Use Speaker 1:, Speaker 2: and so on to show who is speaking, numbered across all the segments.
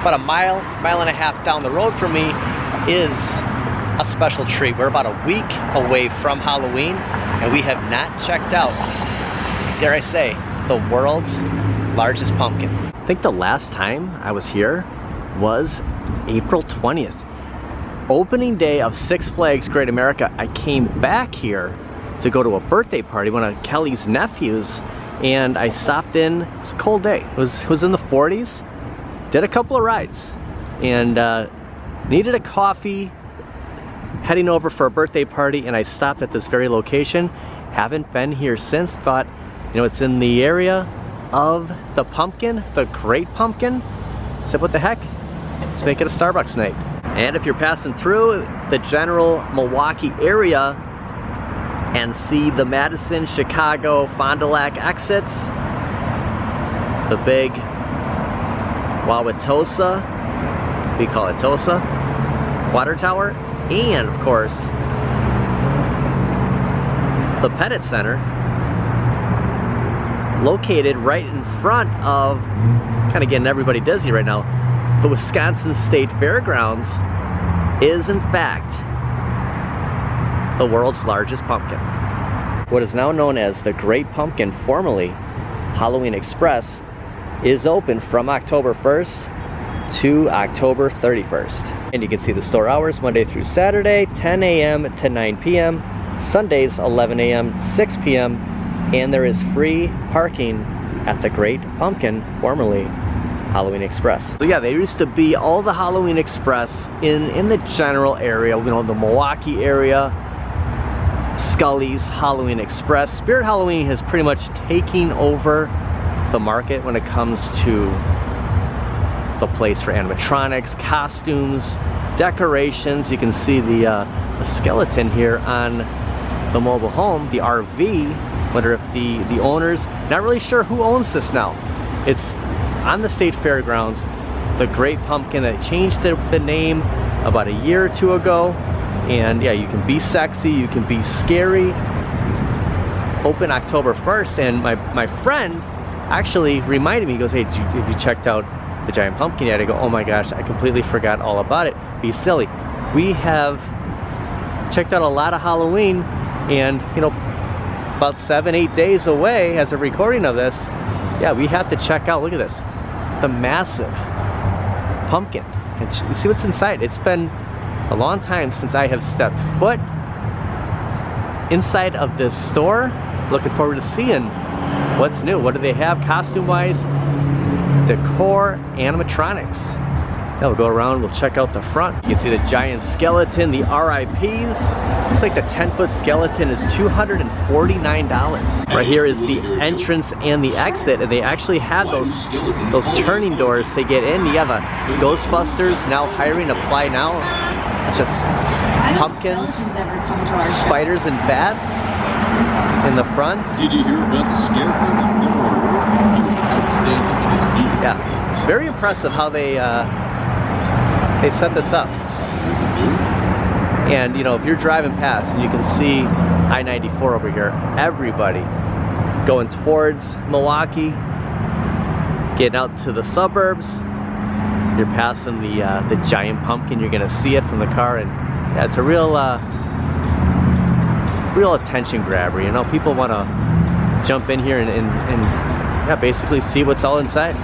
Speaker 1: about a mile and a half down the road from me is a special treat. We're about a week away from Halloween, and we have not checked out, dare I say, the world's largest pumpkin. I think the last time I was here was April 20th. Opening day of Six Flags Great America. I came back here to go to a birthday party, one of Kelly's nephews, and I stopped in. It was a cold day. It was in the 40s. Did a couple of rides and needed a coffee, heading over for a birthday party, and I stopped at this very location. Haven't been here since. Thought, you know, it's in the area of the pumpkin, the Great Pumpkin. Said, what the heck? Let's make it a Starbucks night. And if you're passing through the general Milwaukee area and see the Madison, Chicago, Fond du Lac exits, the big Wauwatosa, we call it Tosa, water tower, and of course, the Pettit Center, located right in front of, kind of getting everybody dizzy right now, the Wisconsin State Fairgrounds is in fact the world's largest pumpkin. What is now known as the Great Pumpkin, formerly Halloween Express, is open from October 1st to October 31st. And you can see the store hours Monday through Saturday, 10 a.m. to 9 p.m., Sundays 11 a.m. to 6 p.m., and there is free parking at the Great Pumpkin, formerly Halloween Express. So yeah, there used to be all the Halloween Express in the general area, you know, the Milwaukee area, Scully's, Halloween Express. Spirit Halloween has pretty much taken over the market when it comes to the place for animatronics, costumes, decorations. You can see the skeleton here on the mobile home, the RV. Wonder if the owners, not really sure who owns this now. It's on the State Fairgrounds, the Great Pumpkin, that changed the name about a year or two ago. And yeah, you can be sexy, you can be scary. Open October 1st, and my friend actually reminded me, he goes, hey, have you checked out the giant pumpkin yet? I go, oh my gosh, I completely forgot all about it. Be silly. We have checked out a lot of Halloween, and you know, about 7-8 days away as a recording of this, yeah, we have to check out, look at this, the massive pumpkin. And you see what's inside. It's been a long time since I have stepped foot inside of this store. Looking forward to seeing what's new. What do they have costume-wise? Decor, animatronics. Yeah, we'll go around, we'll check out the front. You can see the giant skeleton, the RIPs. Looks like the 10-foot skeleton is $249. Right here is the entrance and the exit, and they actually have those turning doors to get in. You have a Ghostbusters now hiring, apply now. Just pumpkins, spiders and bats in the front.
Speaker 2: Did you hear about the scarecrow that never worked? He was outstanding in his view.
Speaker 1: Yeah, very impressive how they set this up. And you know, if you're driving past and you can see I-94 over here, everybody going towards Milwaukee, getting out to the suburbs, you're passing the giant pumpkin. You're gonna see it from the car, and yeah, it's a real attention grabber. You know, people want to jump in here and yeah, basically see what's all inside.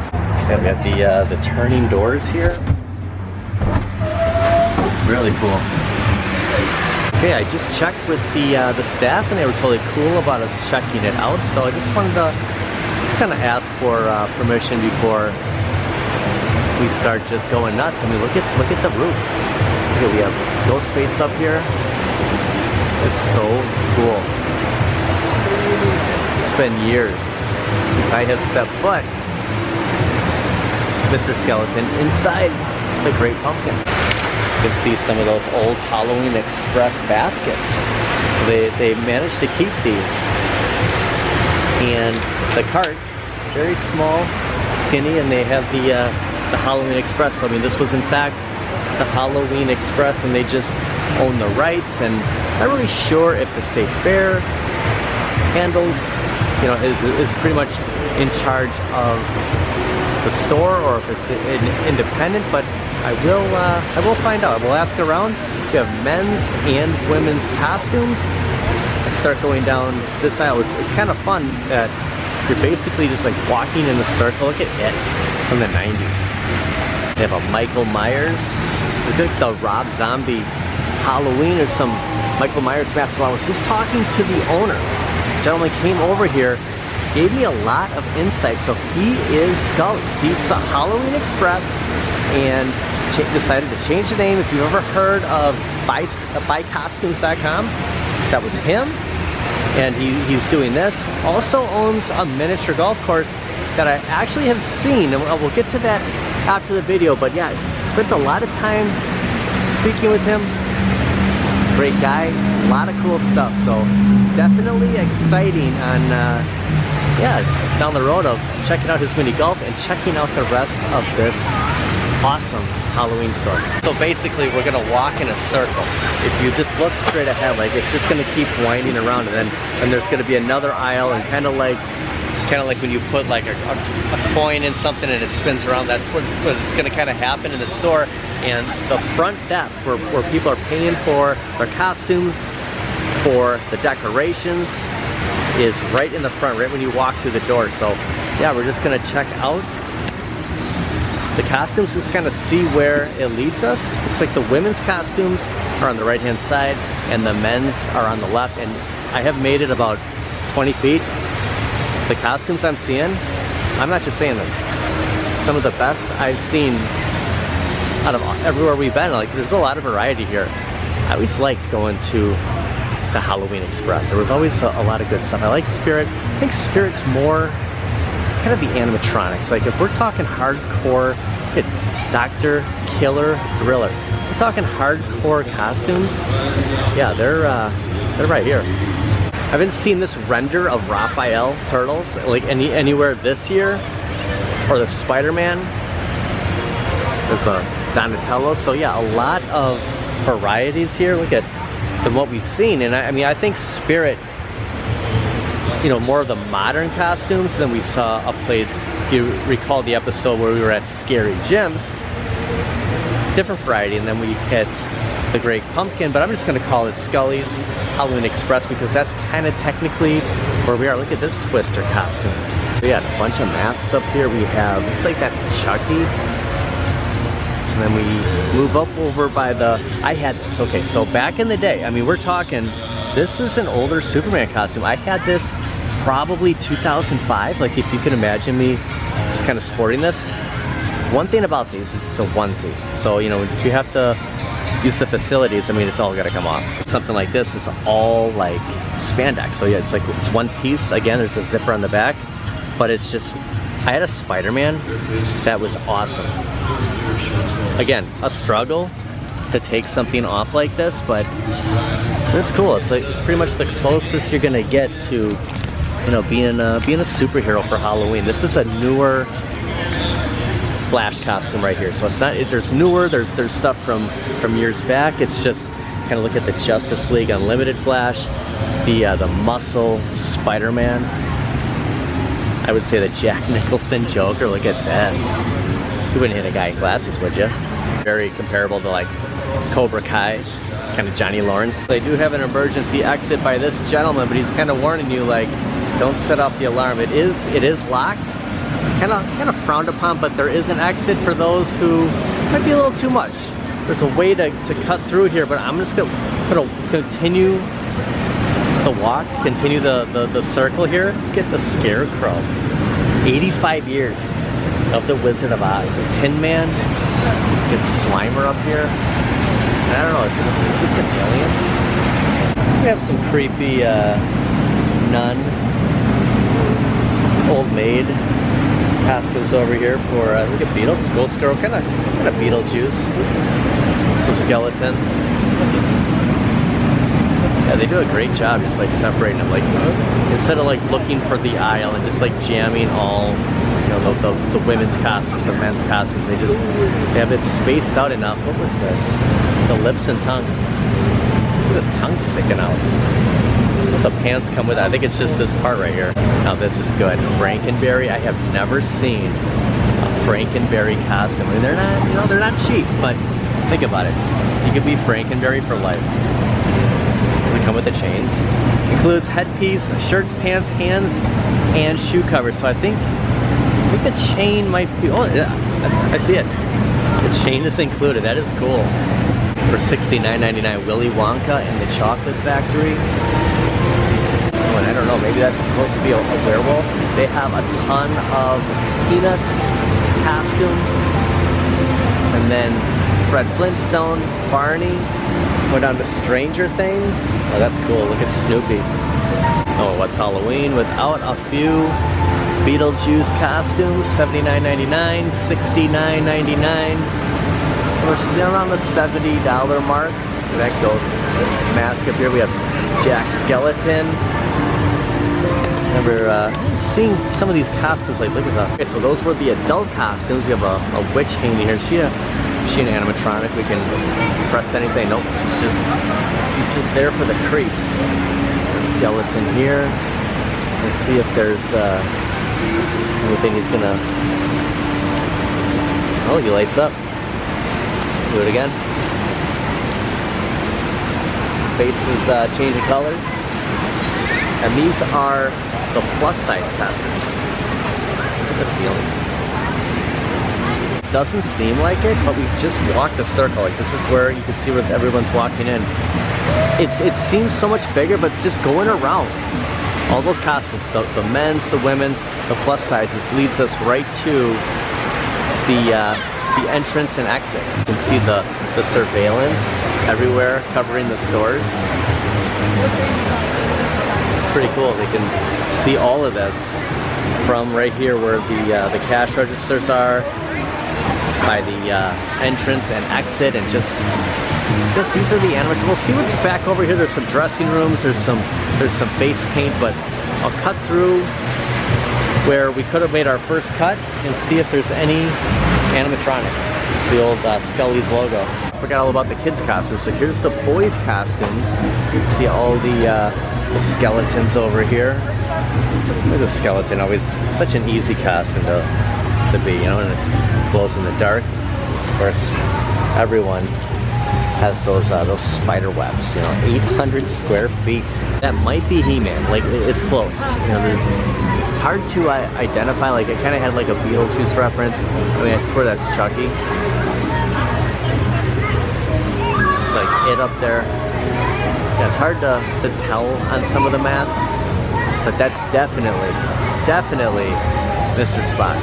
Speaker 1: And we have the turning doors here. Really cool. Okay, I just checked with the staff, and they were totally cool about us checking it out. So I just wanted to kind of ask for permission before we start just going nuts. I mean, look at the roof. Okay, we have Ghostface up here. It's so cool. It's been years since I have stepped foot, Mr. Skeleton, inside the Great Pumpkin. You can see some of those old Halloween Express baskets. So they managed to keep these. And the carts, very small, skinny, and they have the Halloween Express. So I mean, this was in fact the Halloween Express, and they just own the rights. And I'm not really sure if the State Fair handles, you know, is pretty much in charge of the store or if it's independent, but I will find out. We'll ask around. We have men's and women's costumes. I start going down this aisle. It's kind of fun that you're basically just like walking in a circle. Look at it from the 90s. They have a Michael Myers. Look at the Rob Zombie Halloween or some Michael Myers mask. So I was just talking to the owner. The gentleman came over here, gave me a lot of insight. So he is Scully's. He's the Halloween Express and decided to change the name. If you've ever heard of buycostumes.com, that was him. And he's doing this. Also owns a miniature golf course that I actually have seen, and we'll get to that after the video. But yeah, spent a lot of time speaking with him. Great guy, a lot of cool stuff. So definitely exciting on yeah, down the road of checking out his mini golf and checking out the rest of this awesome Halloween store. So basically we're gonna walk in a circle. If you just look straight ahead, like it's just gonna keep winding around, and then there's gonna be another aisle, and kind of like when you put like a coin in something and it spins around. That's what it's gonna kind of happen in the store. And the front desk where people are paying for their costumes, for the decorations, is right in the front, right when you walk through the door. So yeah, we're just gonna check out the costumes, just kind of see where it leads us. Looks like the women's costumes are on the right hand side and the men's are on the left, and I have made it about 20 feet. The costumes I'm seeing, I'm not just saying this, some of the best I've seen out of everywhere we've been. Like, there's a lot of variety here. I always liked going to Halloween Express. There was always a lot of good stuff. I like Spirit. I think Spirit's more kind of the animatronics. Like if we're talking hardcore, look at Dr. Killer Driller. We're talking hardcore costumes. Yeah, they're right here. I haven't seen this render of Raphael turtles like anywhere this year, or the Spider-Man. There's a Donatello. So yeah, a lot of varieties here. Look at than what we've seen, and I mean, I think Spirit, you know, more of the modern costumes than we saw a place. You recall the episode where we were at Scary Jim's, different variety, and then we hit the Great Pumpkin, but I'm just going to call it Scully's Halloween Express because that's kind of technically where we are. Look at this Twister costume. We got a bunch of masks up here. We have, looks like that's Chucky. And then we move up over by the, I had this, okay, so back in the day, I mean, we're talking, this is an older Superman costume. I had this probably 2005, like if you can imagine me just kind of sporting this. One thing about these is it's a onesie. So, you know, if you have to use the facilities, I mean, it's all gotta come off. Something like this is all like spandex. So yeah, it's like, it's one piece. Again, there's a zipper on the back, but it's just, I had a Spider-Man that was awesome. Again, a struggle to take something off like this, but it's cool. It's like, it's pretty much the closest you're gonna get to, you know, being a superhero for Halloween. This is a newer Flash costume right here. So it's not, there's newer, there's stuff from years back. It's just kind of look at the Justice League Unlimited Flash, the Muscle Spider-Man. I would say the Jack Nicholson Joker. Look at this. You wouldn't hit a guy in glasses, would you? Very comparable to like Cobra Kai, kind of Johnny Lawrence. They do have an emergency exit by this gentleman, but he's kind of warning you, like, don't set off the alarm. It is locked, kind of frowned upon, but there is an exit for those who might be a little too much. There's a way to cut through here, but I'm just gonna continue the walk, continue the circle here. Get the Scarecrow. 85 years of the Wizard of Oz. A Tin Man. Get Slimer up here. I don't know, is this an alien? We have some creepy nun, old maid costumes over here for look at Beetlejuice, Ghost Girl, kind of Beetlejuice. Some skeletons. Yeah, they do a great job just like separating them, like instead of like looking for the aisle and just like jamming all, you know, the women's costumes and men's costumes. They have it spaced out enough. What was this? The lips and tongue. Look at this tongue sticking out. The pants come with it. I think it's just this part right here. Now this is good. Frankenberry. I have never seen a Frankenberry costume. I mean, they're not, you know, they're not cheap, but think about it. You could be Frankenberry for life. Does it come with the chains? Includes headpiece, shirts, pants, hands, and shoe cover. So I think the chain might be, oh yeah, I see it. The chain is included, that is cool. For $69.99, Willy Wonka and the Chocolate Factory. Oh, and I don't know, maybe that's supposed to be a werewolf. They have a ton of Peanuts costumes. And then Fred Flintstone, Barney. Went on to Stranger Things. Oh, that's cool, look at Snoopy. Oh, what's Halloween without a few Beetlejuice costumes? $79.99, $69.99. We're around the $70 mark. That ghost mask up here. We have Jack Skeleton. Remember seeing some of these costumes, like look at that. Okay, so those were the adult costumes. We have a witch hanging here. Is she an animatronic? We can press anything. Nope, she's just there for the creeps. The skeleton here. Let's see if there's anything he's gonna. Oh, he lights up. Do it again. Face is changing colors. And these are the plus size costumes. Look at the ceiling. Doesn't seem like it, but we just walked a circle. Like this is where you can see where everyone's walking in. It seems so much bigger, but just going around. All those costumes, so the men's, the women's, the plus sizes, leads us right to the entrance and exit. You can see the surveillance everywhere covering the stores. It's pretty cool. They can see all of this from right here where the cash registers are, by the entrance and exit, and just these are the animatronics. We'll see what's back over here. There's some dressing rooms, there's some face paint, but I'll cut through where we could have made our first cut and see if there's any animatronics. It's the old Scully's logo. I forgot all about the kids' costumes. So here's the boys' costumes. You can see all the skeletons over here. Look at the skeleton, always such an easy costume to be, you know, and it glows in the dark. Of course, everyone has those spider webs, you know, 800 square feet. That might be He-Man, like it's close. You know, it's hard to identify, like it kind of had like a Beetlejuice reference. I mean, I swear that's Chucky. It's like it up there. Yeah, it's hard to tell on some of the masks, but that's definitely Mr. Spock.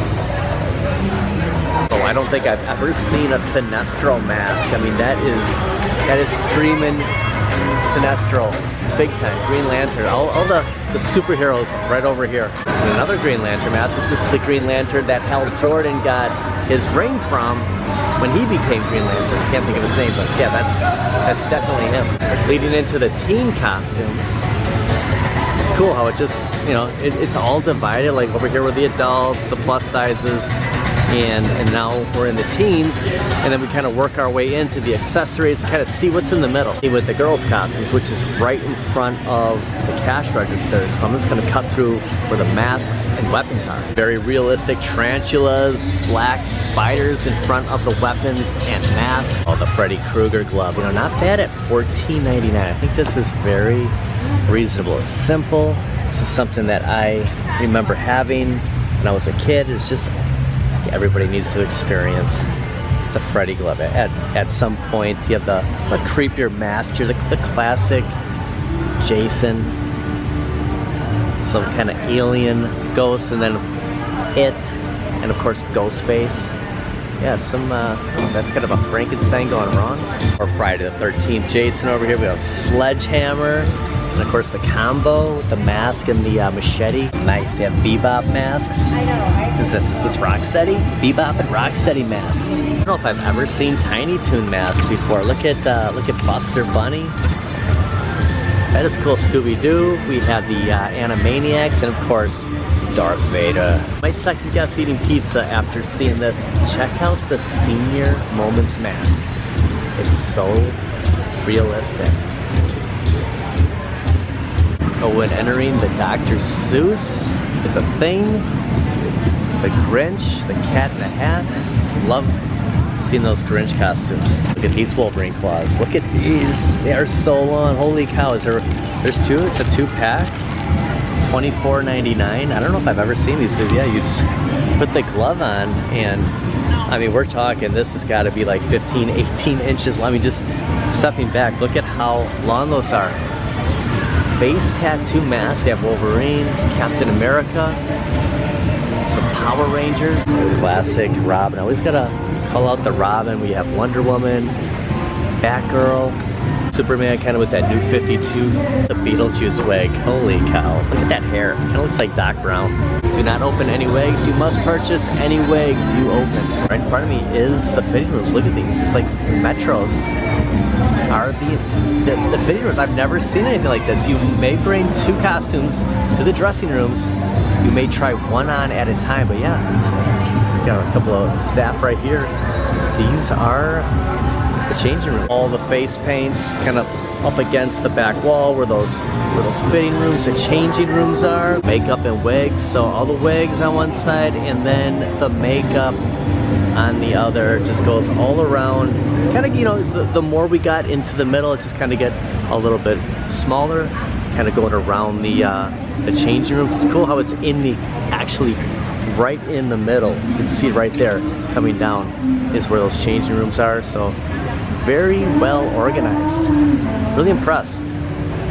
Speaker 1: Oh, I don't think I've ever seen a Sinestro mask. I mean, that is screaming Sinestro, big time. Green Lantern, all the superheroes right over here. And another Green Lantern mask. This is the Green Lantern that Hal Jordan got his ring from when he became Green Lantern. I can't think of his name, but yeah, that's definitely him. Leading into the teen costumes. It's cool how it just, you know, it's all divided. Like over here were the adults, the plus sizes, and now we're in the teens, and then we kind of work our way into the accessories, kind of see what's in the middle. With the girls' costumes, which is right in front of the cash registers, so I'm just going to cut through where the masks and weapons are. Very realistic tarantulas, black spiders in front of the weapons and masks. Oh, the Freddy Krueger glove, you know, not bad at $14.99. I think this is very reasonable. It's simple. This is something that I remember having when I was a kid. It's just, everybody needs to experience the Freddy glove at some point. You have the creepier mask here, the classic Jason, some kind of alien ghost, and then it, and of course Ghostface. Yeah, that's kind of a Frankenstein going wrong. Or Friday the 13th Jason over here. We have Sledgehammer. And of course the combo with the mask and the machete. Nice, they have Bebop masks. I know, right? Is this Rocksteady? Bebop and Rocksteady masks. I don't know if I've ever seen Tiny Toon masks before. Look at Buster Bunny. That is cool. Scooby-Doo. We have the Animaniacs, and of course Darth Vader. Might second guess eating pizza after seeing this. Check out the Senior Moments mask. It's so realistic. Oh, when entering the Dr. Seuss with the thing. The Grinch, the Cat in the Hat. Just love seeing those Grinch costumes. Look at these Wolverine claws. Look at these. They are so long. Holy cow. There's two. It's a 2-pack. $24.99. I don't know if I've ever seen these. So yeah, you just put the glove on, and I mean, we're talking, this has got to be like 15, 18 inches long. I mean, just stepping back, look at how long those are. Face tattoo masks. You have Wolverine, Captain America, some Power Rangers, classic Robin. I always gotta call out the Robin. We have Wonder Woman, Batgirl, Superman, kind of with that new 52, the Beetlejuice wig. Holy cow, look at that hair. Kind of looks like Doc Brown. Do not open any wigs. You must purchase any wigs you open. Right in front of me is the fitting rooms. Look at these. It's like Metros are the fitting rooms. I've never seen anything like this. You may bring 2 costumes to the dressing rooms. You may try one on at a time, but yeah. Got a couple of staff right here. These are the changing room. All the face paints kind of up against the back wall where those fitting rooms, the changing rooms are. Makeup and wigs, so all the wigs on one side and then the makeup on the other. Just goes all around. Kind of, you know, the more we got into the middle, it just kind of get a little bit smaller, kind of going around the changing rooms. It's cool how it's actually right in the middle. You can see right there coming down is where those changing rooms are. So very well organized. Really impressed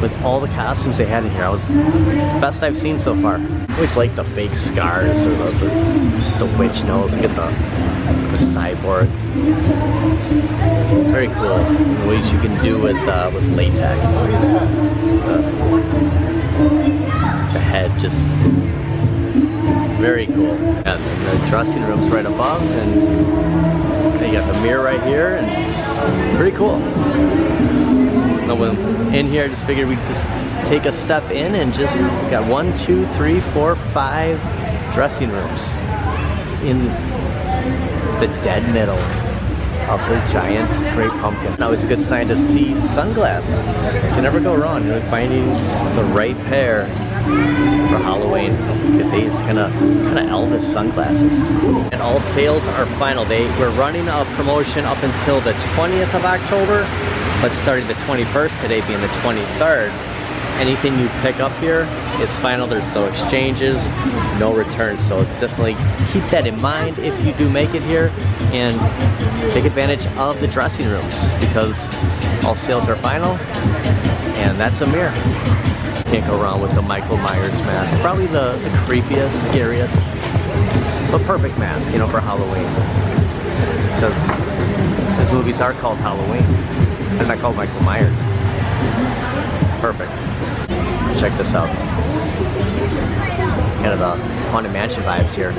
Speaker 1: with all the costumes they had in here. I was the best I've seen so far. I always like the fake scars or the witch nose. Look at the cyborg. Very cool. The ways you can do with latex. The head just very cool. And the dressing room's right above, and you got the mirror right here, and pretty cool. In here, I just figured we'd just take a step in and just got 1, 2, 3, 4, 5 dressing rooms in the dead middle of the giant great pumpkin. Now it's a good sign to see sunglasses. You can never go wrong, you know, finding the right pair for Halloween. Look at these kind of Elvis sunglasses. And all sales are final. We're running a promotion up until the 20th of October, but starting the 21st, today being the 23rd. Anything you pick up here is final. There's no exchanges, no returns. So definitely keep that in mind if you do make it here, and take advantage of the dressing rooms because all sales are final. And that's a mirror. Can't go wrong with the Michael Myers mask. Probably the creepiest, scariest, but perfect mask, you know, for Halloween. Because his movies are called Halloween. They're not called Michael Myers. Perfect. Check this out. Kind of the Haunted Mansion vibes here.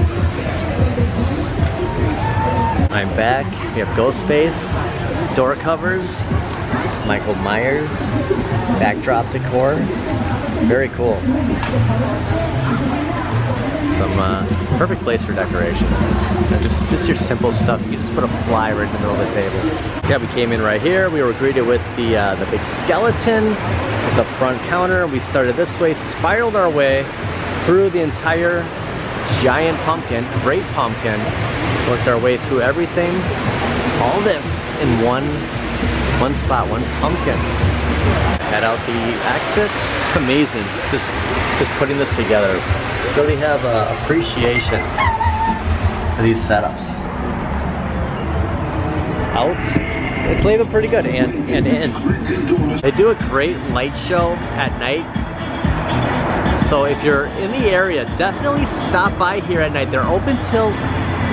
Speaker 1: I'm back. We have Ghostface, door covers, Michael Myers, backdrop decor. Very cool. Some perfect place for decorations. Just your simple stuff. You just put a fly right in the middle of the table. Yeah, we came in right here. We were greeted with the big skeleton at the front counter. We started this way, spiraled our way through the entire giant pumpkin, great pumpkin. Worked our way through everything. All this in one spot, one pumpkin. Head out the exit. It's amazing, just putting this together. Really have appreciation for these setups. Out, it's labeled pretty good, and in. They do a great light show at night. So if you're in the area, definitely stop by here at night. They're open till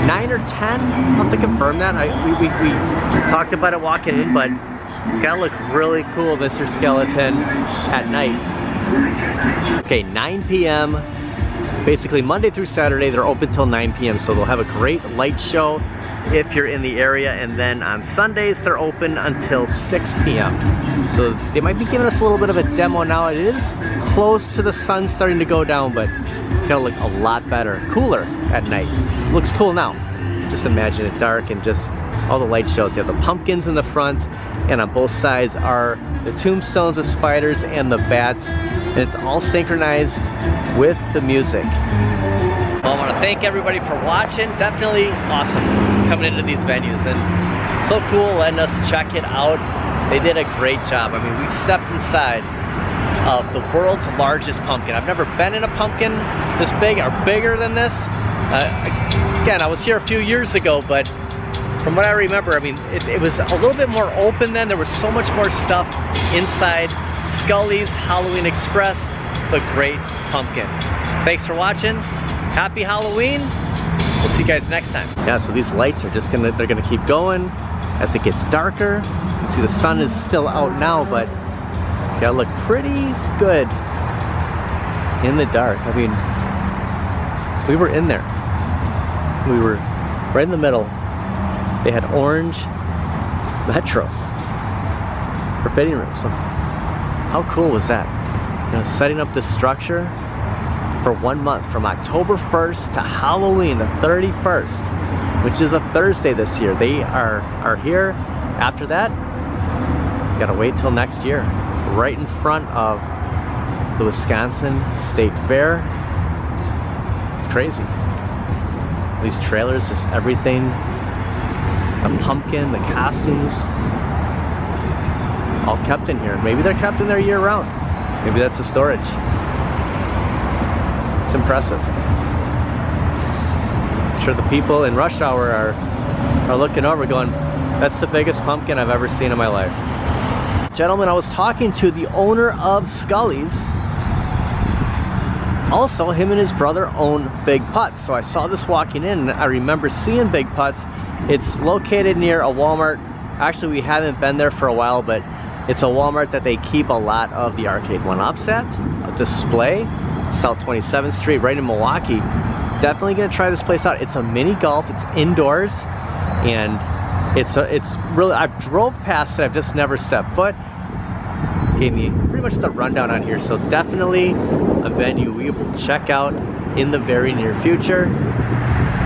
Speaker 1: 9 or 10. I'll have to confirm that. We talked about it walking in, but it's gotta look really cool, Mr. Skeleton, at night. Okay, 9 p.m. Basically Monday through Saturday, they're open till 9 p.m. So they'll have a great light show if you're in the area, and then on Sundays they're open until 6 p.m. So they might be giving us a little bit of a demo now. It is close to the sun starting to go down, but it's gonna look a lot better, cooler at night. Looks cool now. Just imagine it dark and just all the light shows. You have the pumpkins in the front, and on both sides are the tombstones, the spiders, and the bats. And it's all synchronized with the music. Well, I want to thank everybody for watching. Definitely awesome coming into these venues, and so cool letting us check it out. They did a great job. I mean, we stepped inside of the world's largest pumpkin. I've never been in a pumpkin this big or bigger than this. Again, I was here a few years ago, but from what I remember, I mean, it was a little bit more open then. There was so much more stuff inside Scully's Halloween Express, the Great Pumpkin. Thanks for watching. Happy Halloween. We'll see you guys next time. Yeah, so these lights are just they're gonna keep going as it gets darker. You can see the sun is still out now, but it's gotta look pretty good in the dark. I mean, we were in there. We were right in the middle. They had orange metros for fitting rooms. So how cool was that? You know, setting up this structure for 1 month from October 1st to Halloween the 31st, which is a Thursday this year. They are here. After that, you gotta wait till next year. Right in front of the Wisconsin State Fair. It's crazy. These trailers, just everything. The pumpkin, the costumes, all kept in here. Maybe they're kept in there year round. Maybe that's the storage. It's impressive. I'm sure the people in rush hour are looking over going, that's the biggest pumpkin I've ever seen in my life. Gentlemen, I was talking to the owner of Scully's. Also, him and his brother own Big Putts. So I saw this walking in and I remember seeing Big Putts. It's located near a Walmart. Actually, we haven't been there for a while, but it's a Walmart that they keep a lot of the arcade one-ups at. A display, South 27th Street, right in Milwaukee. Definitely gonna try this place out. It's a mini golf, it's indoors, and it's really, I've drove past it, I've just never stepped foot. Gave me pretty much the rundown on here, so definitely a venue we will check out in the very near future.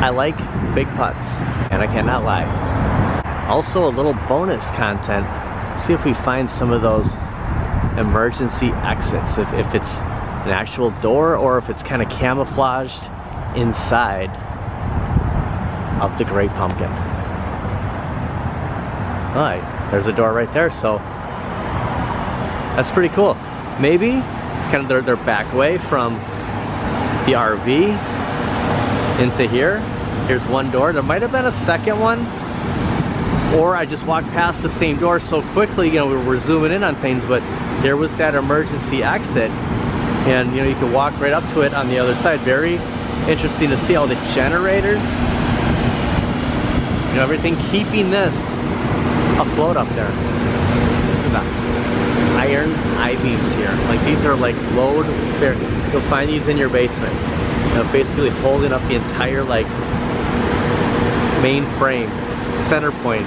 Speaker 1: I like Big Putts, and I cannot lie. Also, a little bonus content. See if we find some of those emergency exits, if it's an actual door or if it's kind of camouflaged inside of the Great Pumpkin. Alright, there's a door right there, so that's pretty cool. Maybe it's kind of their back way from the RV into here. Here's one door. There might have been a second one, or I just walked past the same door so quickly, you know, we're zooming in on things, but there was that emergency exit, and you know, you can walk right up to it on the other side. Very interesting to see all the generators, you know, everything keeping this afloat up there. Look at that. Iron I-beams here. Like, these are like load bearing. You'll find these in your basement. You know, basically holding up the entire like main frame, center point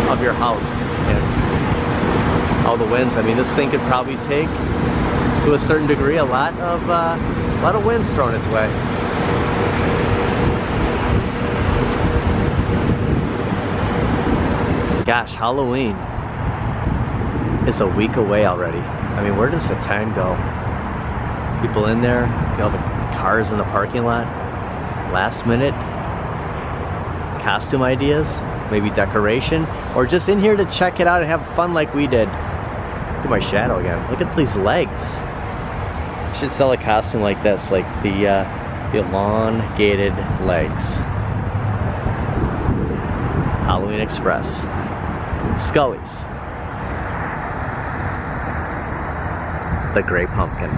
Speaker 1: of your house. And all the winds. I mean, this thing could probably take, to a certain degree, a lot of winds thrown its way. Gosh, Halloween is a week away already. I mean, where does the time go? People in there, you know, the cars in the parking lot, last minute costume ideas, maybe decoration, or just in here to check it out and have fun like we did. Look at my shadow again. Look at these legs. I should sell a costume like this, like the elongated legs. Halloween Express. Scully's. The Great Pumpkin.